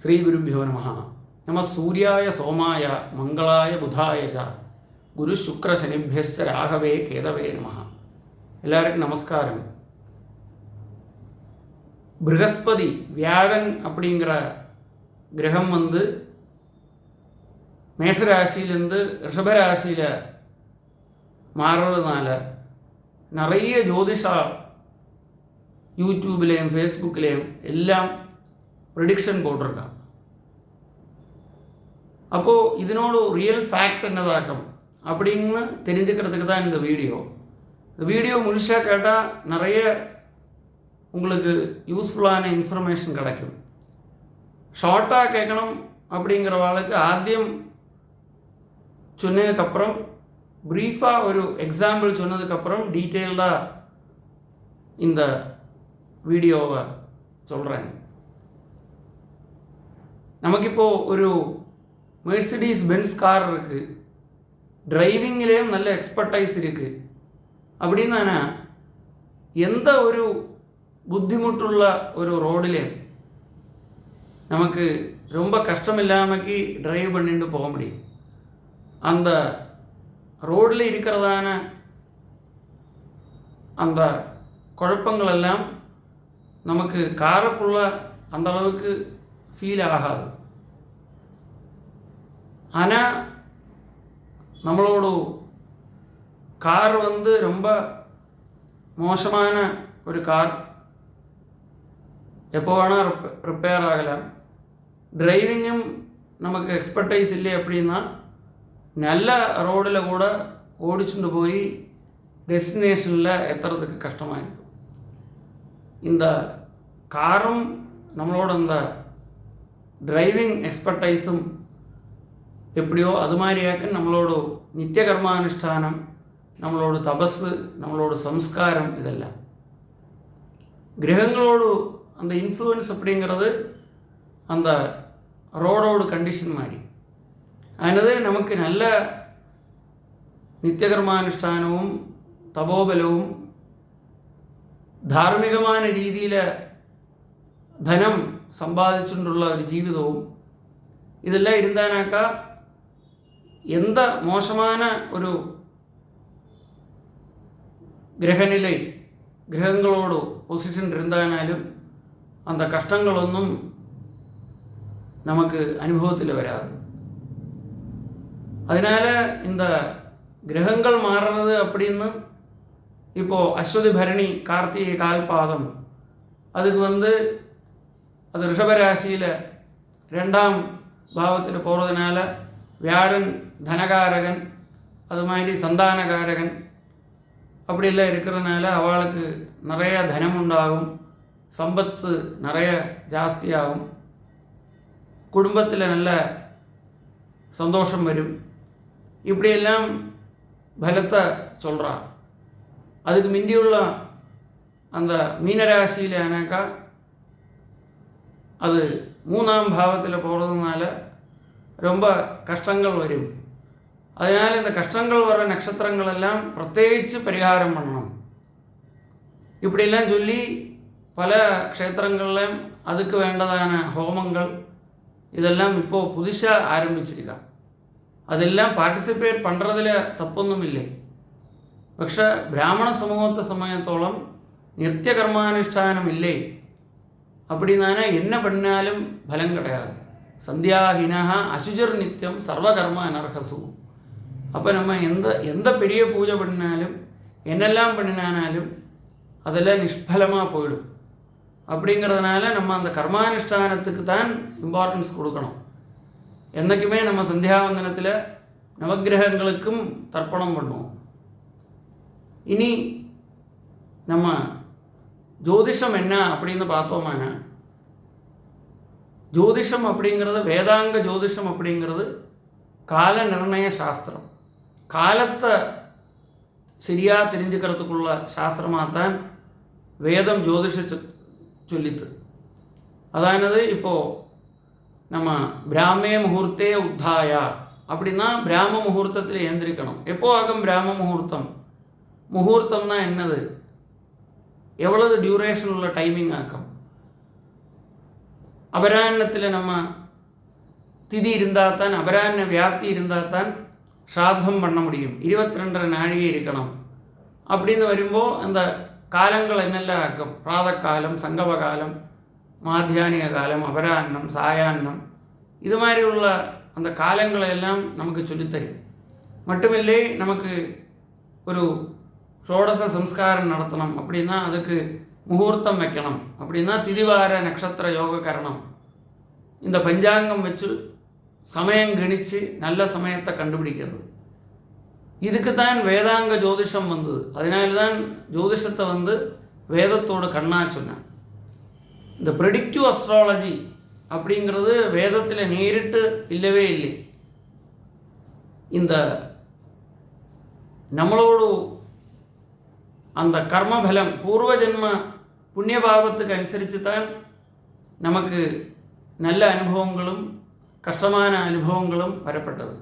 ശ്രീ ഗുരുഭ്യോ നമഃ. നമ സൂര്യായ സോമായ മംഗളായ ബുധായ ച ഗുരു ശുക്ര ശനിഭ്യശ്ച രാഘവേ കേതവേ നമഃ. எல்லாருக்கும் நமஸ்காரம். ப்ரஹஸ்பதி வியாழன் அப்படிங்கிற கிரகம் மேஷராசியிலேருந்து ரிஷபராசியில் மாறுறதுனால நிறைய ஜோதிஷா யூடியூப்லேயும் ஃபேஸ்புக்லேயும் எல்லாம் ப்ரெடிக்ஷன் போட்டிருக்கான். அப்போது இதனோட ரியல் ஃபேக்ட் என்னதாக்கும் அப்படின்னு தெரிஞ்சுக்கிறதுக்கு தான் இந்த வீடியோ. இந்த வீடியோ முழுசாக கேட்டால் நிறைய உங்களுக்கு யூஸ்ஃபுல்லான இன்ஃபர்மேஷன் கிடைக்கும். ஷார்ட்டாக கேட்கணும் அப்படிங்கிறவாளுக்கு ஆദ്യം சொன்னதுக்கப்புறம் ப்ரீஃபாக ஒரு எக்ஸாம்பிள் சொன்னதுக்கப்புறம் டீட்டெயில்டாக இந்த வீடியோவை சொல்கிறேன். നമുക്കിപ്പോൾ ഒരു മെഴ്സിഡീസ് ബെൻസ് കാർ இருக்குது, டிரைவிங்லேயும் நல்ல எக்ஸ்பர்டைஸ் இருக்குது. அப்படின்னா எந்த ஒரு புத்திமுட்டுள்ள ஒரு ரோடிலேயும் நமக்கு ரொம்ப கஷ்டமில்லாமக்கு டிரைவ் பண்ணிட்டு போக முடியும். அந்த ரோடில் இருக்கிறதான அந்த குழப்பங்களெல்லாம் நமக்கு காருக்குள்ள அந்த அளவுக்கு ஃபீல் ஆகாது. ஆனால் நம்மளோட கார் ரொம்ப மோசமான ஒரு கார், எப்போ வேணால் ரிப்பேர் ஆகலாம். டிரைவிங்கும் நமக்கு எக்ஸ்பர்டைஸ் இல்லை அப்படின்னா நல்ல ரோடில் கூட ஓடிச்சுட்டு போய் டெஸ்டினேஷனில் எத்துறதுக்கு கஷ்டமாக இருக்கும். இந்த காரும் நம்மளோட இந்த டிரைவிங் எக்ஸ்பர்டைஸும் எப்படியோ அது மாதிரியாக்க நம்மளோட நித்திய கர்மானுஷ்டானம், நம்மளோட தபஸு, நம்மளோட சம்ஸ்காரம் இதெல்லாம் கிரகங்களோடு அந்த இன்ஃப்ளூயன்ஸ் அப்படிங்கிறது அந்த ரோடோட கண்டிஷன் மாதிரி. അതിനത് നമുക്ക് നല്ല നിത്യകർമാനുഷ്ഠാനവും തപോബലവും ധാർമ്മികമായ രീതിയിൽ ധനം സമ്പാദിച്ചുകൊണ്ടുള്ള ഒരു ജീവിതവും ഇതെല്ലാം ഇരുന്നാനാക്ക എന്ത മോശமான ഒരു ഗ്രഹനിலை ഗ്രഹങ്ങളോട് പൊസിഷൻ ഇരുന്നാലും அந்த കഷ്ടങ്ങളൊന്നും നമുക്ക് അനുഭവത്തിൽ വരാതെ. அதனால இந்த கிரகங்கள் மாறுறது அப்படின்னு இப்போது அஸ்வதி பரணி கார்த்திகை கால்பாதம் அதுக்கு அது ரிஷபராசியில் 2ஆம் பாவத்தில் போகிறதுனால வியாழன் தனகாரகன் அது மாதிரி சந்தானகாரகன் அப்படிலாம் இருக்கிறதுனால அவளுக்கு நிறைய தனம் உண்டாகும், சம்பத்து நிறைய ஜாஸ்தியாகும், குடும்பத்தில் நல்ல சந்தோஷம் வரும். இப்படியெல்லாம் பலத்தை சொல்கிறா. அதுக்கு முந்தியுள்ள அந்த மீனராசியில் ஆனாக்கா அது 3ஆம் பாவத்தில் போகிறதுனால ரொம்ப கஷ்டங்கள் வரும். அதனால் இந்த கஷ்டங்கள் வர நட்சத்திரங்கள் எல்லாம் பிரத்யேகிச்சு பரிகாரம் பண்ணணும். இப்படியெல்லாம் சொல்லி பல க்ஷேத்திரங்கள்லையும் அதுக்கு வேண்டதான ஹோமங்கள் இதெல்லாம் இப்போது புதுசாக ஆரம்பிச்சிருக்காங்க. അതെല്ലാം പാർട്ടിസിപ്പേറ്റ് பண்ணுறதில் തപ്പൊന്നുമില്ലേ. പക്ഷെ ബ്രാഹ്മണ സമൂഹത്തെ സമയത്തോളം നിത്യകർമാനുഷ്ഠാനമില്ലേ அப்படின்னா என்ன பண்ணாலும் பலம் கிடையாது. சந்தியாஹினா அசுஜர் நித்தியம் சர்வகர்ம அனர்ஹசு. அப்போ நம்ம எந்த பெரிய பூஜை பண்ணினாலும் என்னெல்லாம் பண்ணினாலும் அதெல்லாம் நிஷ்பலமாக போயிடும். அப்படிங்கிறதுனால நம்ம அந்த கர்மானுஷ்டானத்துக்கு தான் இம்பார்ட்டன்ஸ் கொடுக்கணும். என்றைக்குமே நம்ம சந்தியாவந்தனத்தில் நவகிரகங்களுக்கும் தர்ப்பணம் பண்ணுவோம். இனி நம்ம ஜோதிஷம் என்ன அப்படின்னு பார்த்தோம்னா, ஜோதிஷம் அப்படிங்கிறது வேதாங்க ஜோதிஷம் அப்படிங்கிறது கால நிர்ணய சாஸ்திரம். காலத்தை சரியாக தெரிஞ்சுக்கிறதுக்குள்ள சாஸ்திரமாக தான் வேதம் ஜோதிஷத்தை சொல்லித்து. அதானது இப்போது நம்ம பிராமே முகூர்த்தே உத்தாயா அப்படின்னா பிராம முகூர்த்தத்தில் எழுந்திரிக்கணும். எப்போ ஆகும் பிராம முகூர்த்தம்? முகூர்த்தம்னா என்னது, எவ்வளவு டியூரேஷன் உள்ள டைமிங் ஆக்கும்? அபரான்னத்தில் நம்ம திதி இருந்தால் தான், அபரான்ன வியாப்தி இருந்தால் தான் ஸ்ராத்தம் பண்ண முடியும். 22 நாழிகை இருக்கணும். அப்படின்னு வரும்போது அந்த காலங்கள் என்னெல்லாம் ஆக்கும்? பிராதக்காலம், சங்கமகாலம், மாத்தியானிக காலம், அபரான்னம், சாயான்னம், இது மாதிரி உள்ள அந்த காலங்களை எல்லாம் நமக்கு சொல்லித்தரும். மட்டுமில்லை, நமக்கு ஒரு ஷோடச சம்ஸ்காரம் நடத்தணும் அப்படின்னா அதுக்கு முகூர்த்தம் வைக்கணும். அப்படின்னா திதிவார நட்சத்திர யோக கரணம், இந்த பஞ்சாங்கம் வச்சு சமயம் கணித்து நல்ல சமயத்தை கண்டுபிடிக்கிறது. இதுக்கு தான் வேதாங்க ஜோதிஷம் வந்தது. அதனால தான் ஜோதிஷத்தை வேதத்தோட கண்ணா சொன்னேன். இந்த ப்ரெடிக்டிவ் அஸ்ட்ராலஜி அப்படிங்கிறது வேதத்தில் நேரிட்டு இல்லவே இல்லை. இந்த நம்மளோட அந்த கர்மபலம் பூர்வ ஜென்ம புண்ணியபாவத்துக்கு அனுசரித்து தான் நமக்கு நல்ல அனுபவங்களும் கஷ்டமான அனுபவங்களும் வரப்பட்டது.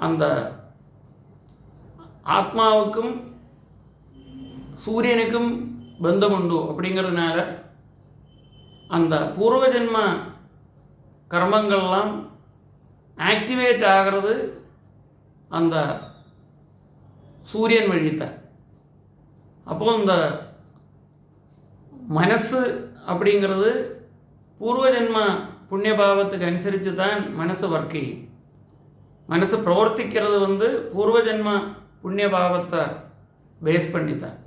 அந்த ஆத்மாவுக்கும் சூரியனுக்கும் பந்தம் உண்டு. அப்படிங்கிறதுனால அந்த பூர்வ ஜென்ம கர்மங்கள்லாம் ஆக்டிவேட் ஆகிறது அந்த சூரியன் வழித்தான். அப்போது இந்த மனசு அப்படிங்கிறது பூர்வ ஜென்ம புண்ணியபாவத்துக்கு அனுசரித்து தான் மனசு ஒர்க் செய்யும். மனசு பிரவர்த்திக்கிறது பூர்வ ஜென்ம புண்ணியபாவத்தை பேஸ் பண்ணித்தான்.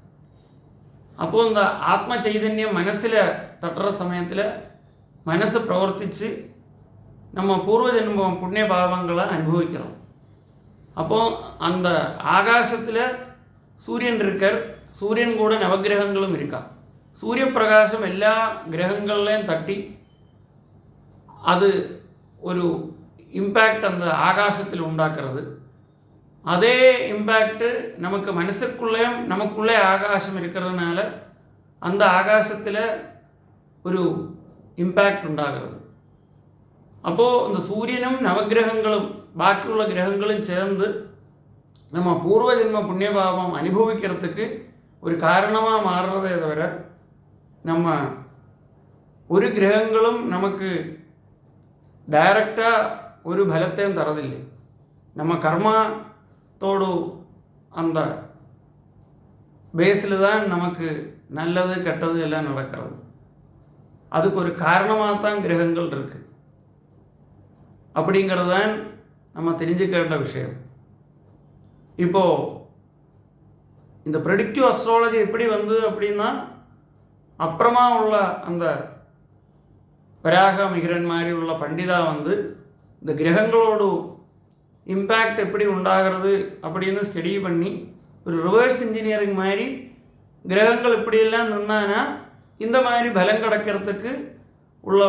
அப்போது இந்த ஆத்ம சைதன்யம் மனசில் தட்டுற சமயத்தில் மனசு பிரவர்த்தித்து நம்ம பூர்வ ஜென்ம புண்ணிய பாவங்களை அனுபவிக்கிறோம். அப்போது அந்த ஆகாசத்தில் சூரியன் இருக்கார், சூரியன் கூட நவகிரகங்களும் இருக்கா. சூரிய பிரகாசம் எல்லா கிரகங்கள்லையும் தட்டி அது ஒரு இம்பேக்ட் அந்த ஆகாசத்தில் உண்டாக்குறது. அதே இம்பேக்டு நமக்கு மனசுக்குள்ளேயும் நமக்குள்ளே ஆகாசம் இருக்கிறதுனால அந்த ஆகாசத்தில் ஒரு இம்பேக்ட் உண்டாகிறது. அப்போது இந்த சூரியனும் நவகிரகங்களும் பாக்கியுள்ள கிரகங்களும் சேர்ந்து நம்ம பூர்வ ஜென்ம புண்ணியபாவம் அனுபவிக்கிறதுக்கு ஒரு காரணமாக மாறுறதே தவிர நம்ம ஒரு கிரகங்களும் நமக்கு டைரக்டாக ஒரு பலத்தையும் தரதில்லை. நம்ம கர்மாத்தோடு அந்த பேஸில் தான் நமக்கு நல்லது கெட்டது எல்லாம் நடக்கிறது. அதுக்கு ஒரு காரணமாக தான் கிரகங்கள் இருக்குது. அப்படிங்கிறது தான் நம்ம தெரிஞ்சுக்கிற விஷயம். இப்போது இந்த ப்ரெடிக்டிவ் அஸ்ட்ராலஜி எப்படி அப்படின்னா அப்புறமா உள்ள அந்த வராக மிகிரன் மாதிரி உள்ள பண்டிதா இந்த கிரகங்களோடு இம்பேக்ட் எப்படி உண்டாகிறது அப்படின்னு ஸ்டடி பண்ணி ஒரு ரிவர்ஸ் இன்ஜினியரிங் மாதிரி கிரகங்கள் இப்படியெல்லாம் நின்னானா இந்த மாதிரி பலம் கிடைக்கிறதுக்கு உள்ள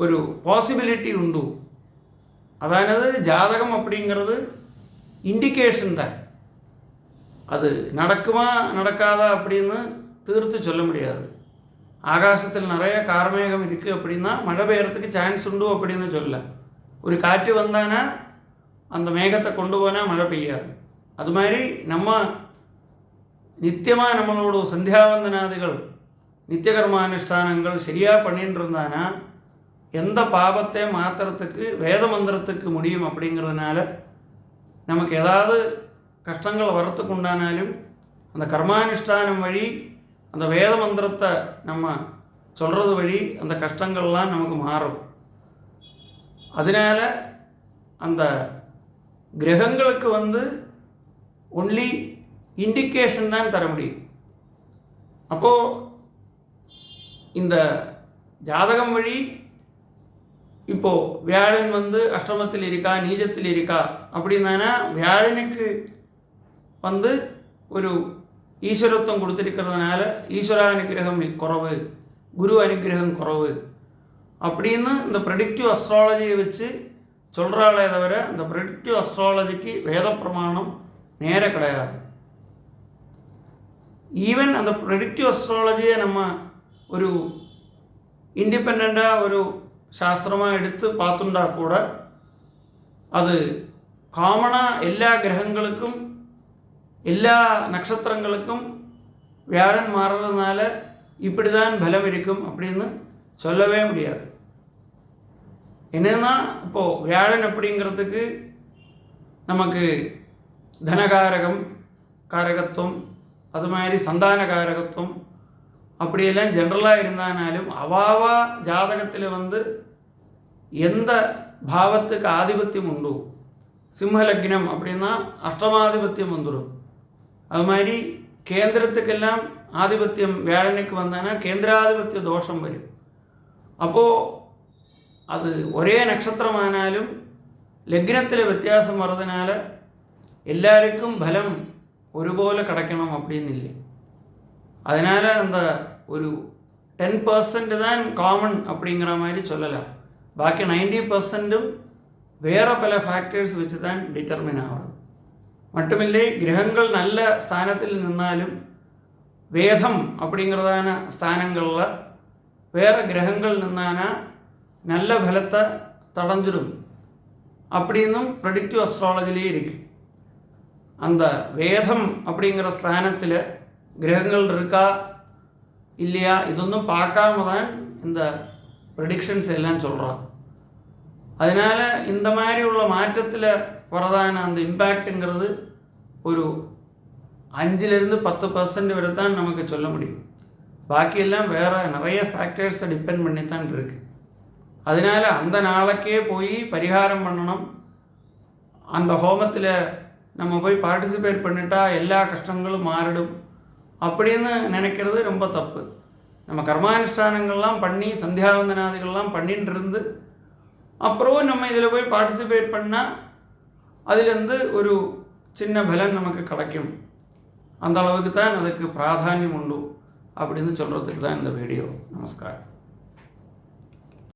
ஒரு பாசிபிலிட்டி உண்டு. அதானது ஜாதகம் அப்படிங்கிறது இண்டிகேஷன் தான். அது நடக்குமா நடக்காதா அப்படின்னு தீர்த்து சொல்ல முடியாது. ஆகாசத்தில் நிறைய கார்மேகம் இருக்குது அப்படின்னா மழை பெய்யறதுக்கு சான்ஸ் உண்டு அப்படின்னு சொல்ல. ஒரு காற்று வந்தானா அந்த மேகத்தை கொண்டு போனால் மழை பெய்யாது. அது மாதிரி நம்ம நித்தியமாக நம்மளோட சந்தியாவந்தனாதிகள் நித்தியகர்மானுஷ்டானங்கள் சரியாக பண்ணிட்டு இருந்தானா எந்த பாவத்தை மாற்றுறதுக்கு வேத மந்திரத்துக்கு முடியும். அப்படிங்கிறதுனால நமக்கு ஏதாவது கஷ்டங்கள் வரத்துக்கு உண்டானாலும் அந்த கர்மானுஷ்டானம் வழி அந்த வேத மந்திரத்தை நம்ம சொல்கிறது வழி அந்த கஷ்டங்கள்லாம் நமக்கு மாறும். அதனால் அந்த கிரகங்களுக்கு ஒன்லி இண்டிகேஷன் தான் தர முடியும். அப்போது இந்த ஜாதகம் வழி இப்போது வியாழன் அஷ்டமத்தில் இருக்கா நீஜத்தில் இருக்கா அப்படின்னா வியாழனுக்கு ஒரு ஈஸ்வரத்துவம் கொடுத்துருக்கிறதுனால ஈஸ்வர அனுகிரகம் குறைவு, குரு அனுகிரகம் குறைவு அப்படின்னு இந்த ப்ரெடிக்டிவ் அஸ்ட்ராலஜியை வச்சு சொல்கிறாளே தவிர இந்த ப்ரெடிக்டிவ் அஸ்ட்ராலஜிக்கு வேத பிரமாணம் நேர கிடையாது. ஈவன் அந்த ப்ரெடிக்டிவ் அஸ்ட்ராலஜியை நம்ம ஒரு இண்டிபெண்ட்டாக ஒரு சாஸ்திரமாக எடுத்து பார்த்துட்டா கூட அது காமனாக எல்லா கிரகங்களுக்கும் எல்லா நட்சத்திரங்களுக்கும் வியாழன் மாறுறதுனால இப்படி தான் பலம் இருக்கும் அப்படின்னு சொல்லவே முடியாது. என்னன்னா இப்போது வியாழன் அப்படிங்கிறதுக்கு நமக்கு தனகாரகம் காரகத்துவம், அது மாதிரி சந்தான காரகத்துவம் அப்படியெல்லாம் ஜென்ரலாக இருந்தானாலும் அவாவா ஜாதகத்தில் எந்த பாவத்துக்கு ஆதிபத்தியம் உண்டு, சிம்ம லக்னம் அப்படின்னா அஷ்டமாதிபத்தியம் வந்துடும். அது மாதிரி கேந்திரத்துக்கெல்லாம் ஆதிபத்தியம் வியாழனுக்கு வந்தானா கேந்திராதிபத்திய தோஷம் வரும். அப்போது அது ஒரே நட்சத்திரமானாலும் லக்னத்தில் வித்தியாசம் வர்றதுனால எல்லாருக்கும் பலம் ஒருபோல கிடைக்கணும் அப்படின்னு இல்லை. அதனால் அந்த ஒரு 10% தான் காமன் அப்படிங்கிற மாதிரி சொல்லலாம். பாக்கி 90% வேறு பல ஃபேக்டர்ஸ் வச்சு தான் டிட்டர்மின் ஆகிறது. மட்டுமில்லை, கிரகங்கள் நல்ல ஸ்தானத்தில் நின்னாலும் வேதம் அப்படிங்கிறதான ஸ்தானங்களில் வேறு கிரகங்கள் நின்னானா நல்ல பலத்தை தடைஞ்சிடும் அப்படின்னும் ப்ரெடிக்டிவ் அஸ்ட்ராலஜிலே இருக்குது. அந்த வேதம் அப்படிங்கிற ஸ்தானத்தில் கிரகங்கள் இருக்கா இல்லையா இதொன்னும் பார்க்காம தான் இந்த ப்ரெடிக்ஷன்ஸ் எல்லாம் சொல்கிறான். அதனால் இந்த மாதிரி உள்ள மாற்றத்தில் வரதான அந்த இம்பேக்ட்டுங்கிறது ஒரு 5-10% வரை தான் நமக்கு சொல்ல முடியும். பாக்கியெல்லாம் வேறு நிறைய ஃபேக்டர்ஸை டிபெண்ட் பண்ணி தான் இருக்குது. அதனால் அந்த நாளைக்கே போய் பரிகாரம் பண்ணணும், அந்த ஹோமத்தில் நம்ம போய் பார்ட்டிசிபேட் பண்ணிட்டா எல்லா கஷ்டங்களும் மாறிடும் அப்படின்னு நினைக்கிறது ரொம்ப தப்பு. நம்ம கர்மானுஷ்டானங்கள்லாம் பண்ணி சந்தியாவந்தனாதிகள்லாம் பண்ணிட்டு இருந்து அப்புறம் நம்ம இதில் போய் பார்ட்டிசிபேட் பண்ணால் அதுலேருந்து ஒரு சின்ன பலன் நமக்கு கிடைக்கும். அந்த அளவுக்கு தான் அதுக்கு பிராதானியம் உண்டு அப்படின்னு சொல்கிறதுக்கு தான் இந்த வீடியோ. நமஸ்காரம்.